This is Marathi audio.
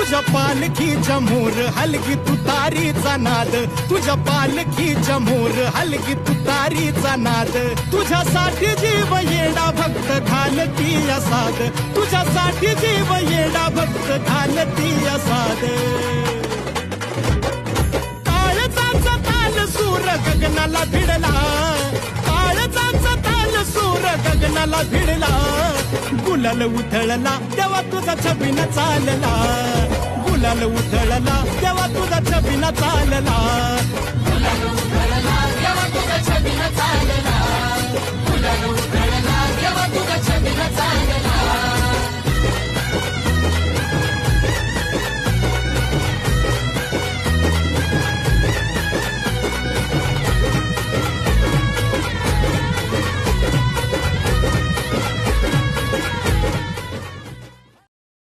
तुझ्या पालखीच्या मोर हलगी तुतारीचा नाद, तुझ्या पालखीच्या मोर हलगी तुतारीचा नाद. तुझ्यासाठी जीव येडा भक्त घालती असाद, तुझ्यासाठी जीव येडा भक्त घालती असाद. काळजाचा ताल सूर गगनाला भिडला, काळजाचा ताल सूर गगनाला भिडला. गुलाल उधळला तेव्हा तुझा छबिना चालला, गुलाल उधळला तेव्हा तुझा छबिना चालला. गुलाल उधळला तेव्हा तुझा छबिना चालला, गुलाल उधळला तेव्हा तुझा छबिना चालला.